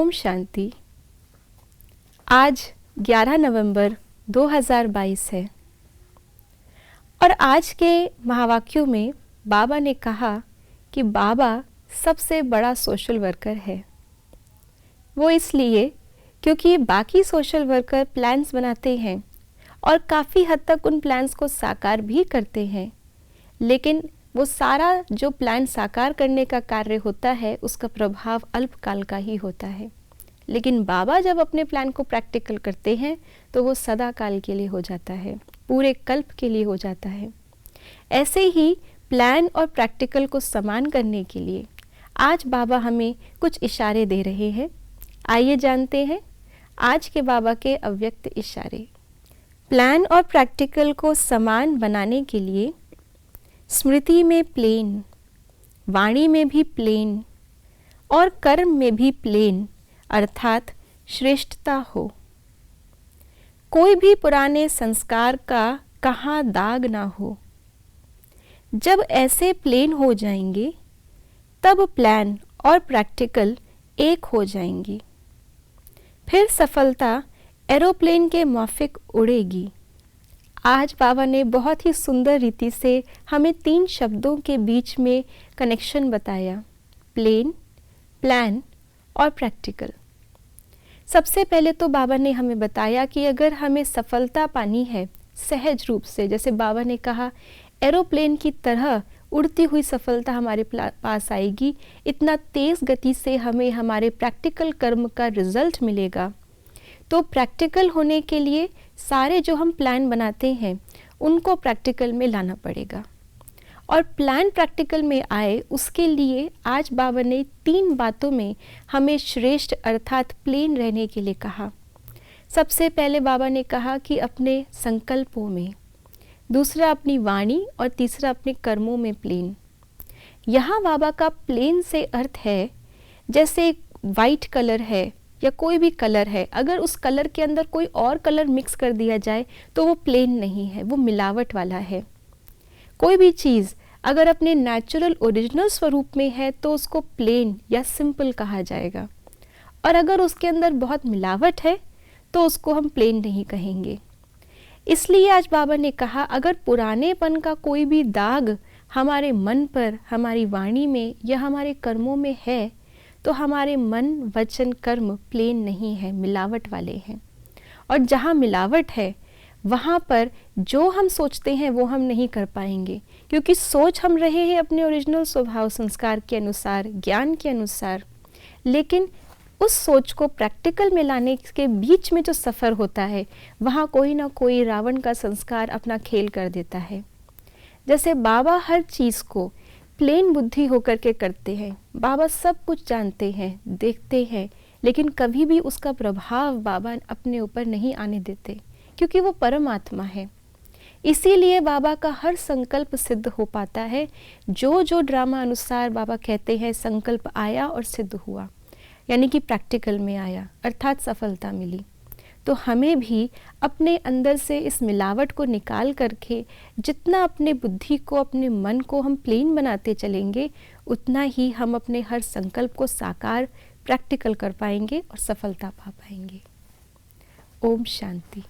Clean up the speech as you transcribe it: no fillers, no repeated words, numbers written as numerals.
ओम शांति। आज 11 नवंबर 2022 है और आज के महावाक्यों में बाबा ने कहा कि बाबा सबसे बड़ा सोशल वर्कर है। वो इसलिए क्योंकि बाकी सोशल वर्कर प्लान्स बनाते हैं और काफ़ी हद तक उन प्लान्स को साकार भी करते हैं, लेकिन वो सारा जो प्लान साकार करने का कार्य होता है उसका प्रभाव अल्पकाल का ही होता है। लेकिन बाबा जब अपने प्लान को प्रैक्टिकल करते हैं तो वो सदा काल के लिए हो जाता है, पूरे कल्प के लिए हो जाता है। ऐसे ही प्लान और प्रैक्टिकल को समान करने के लिए आज बाबा हमें कुछ इशारे दे रहे हैं। आइए जानते हैं आज के बाबा के अव्यक्त इशारे। प्लान और प्रैक्टिकल को समान बनाने के लिए स्मृति में प्लेन, वाणी में भी प्लेन और कर्म में भी प्लेन अर्थात श्रेष्ठता हो। कोई भी पुराने संस्कार का कहाँ दाग ना हो। जब ऐसे प्लेन हो जाएंगे तब प्लान और प्रैक्टिकल एक हो जाएंगी। फिर सफलता एरोप्लेन के माफिक उड़ेगी। आज बाबा ने बहुत ही सुंदर रीति से हमें 3 शब्दों के बीच में कनेक्शन बताया, प्लेन, प्लान और प्रैक्टिकल। सबसे पहले तो बाबा ने हमें बताया कि अगर हमें सफलता पानी है सहज रूप से, जैसे बाबा ने कहा एरोप्लेन की तरह उड़ती हुई सफलता हमारे पास आएगी, इतना तेज़ गति से हमें हमारे प्रैक्टिकल कर्म का रिजल्ट मिलेगा। तो प्रैक्टिकल होने के लिए सारे जो हम प्लान बनाते हैं उनको प्रैक्टिकल में लाना पड़ेगा और प्लान प्रैक्टिकल में आए उसके लिए आज बाबा ने 3 बातों में हमें श्रेष्ठ अर्थात प्लेन रहने के लिए कहा। सबसे पहले बाबा ने कहा कि अपने संकल्पों में, दूसरा अपनी वाणी और तीसरा अपने कर्मों में प्लेन। यहाँ बाबा का प्लेन से अर्थ है जैसे वाइट कलर है या कोई भी कलर है, अगर उस कलर के अंदर कोई और कलर मिक्स कर दिया जाए तो वो प्लेन नहीं है, वो मिलावट वाला है। कोई भी चीज़ अगर अपने नेचुरल ओरिजिनल स्वरूप में है तो उसको प्लेन या सिंपल कहा जाएगा, और अगर उसके अंदर बहुत मिलावट है तो उसको हम प्लेन नहीं कहेंगे। इसलिए आज बाबा ने कहा अगर पुरानेपन का कोई भी दाग हमारे मन पर, हमारी वाणी में या हमारे कर्मों में है तो हमारे मन, वचन, कर्म प्लेन नहीं है, मिलावट वाले हैं। और जहाँ मिलावट है वहाँ पर जो हम सोचते हैं वो हम नहीं कर पाएंगे, क्योंकि सोच हम रहे हैं अपने ओरिजिनल स्वभाव संस्कार के अनुसार, ज्ञान के अनुसार। लेकिन उस सोच को प्रैक्टिकल में लाने के बीच में जो सफ़र होता है वहाँ कोई ना कोई रावण का संस्कार अपना खेल कर देता है। जैसे बाबा हर चीज़ को प्लेन बुद्धि होकर के करते हैं, बाबा सब कुछ जानते हैं, देखते हैं, लेकिन कभी भी उसका प्रभाव बाबा अपने ऊपर नहीं आने देते, क्योंकि वो परमात्मा है। इसीलिए बाबा का हर संकल्प सिद्ध हो पाता है। जो ड्रामा अनुसार बाबा कहते हैं संकल्प आया और सिद्ध हुआ, यानी कि प्रैक्टिकल में आया अर्थात सफलता मिली। तो हमें भी अपने अंदर से इस मिलावट को निकाल करके जितना अपने बुद्धि को, अपने मन को हम प्लेन बनाते चलेंगे, उतना ही हम अपने हर संकल्प को साकार प्रैक्टिकल कर पाएंगे और सफलता पा पाएंगे। ओम शांति।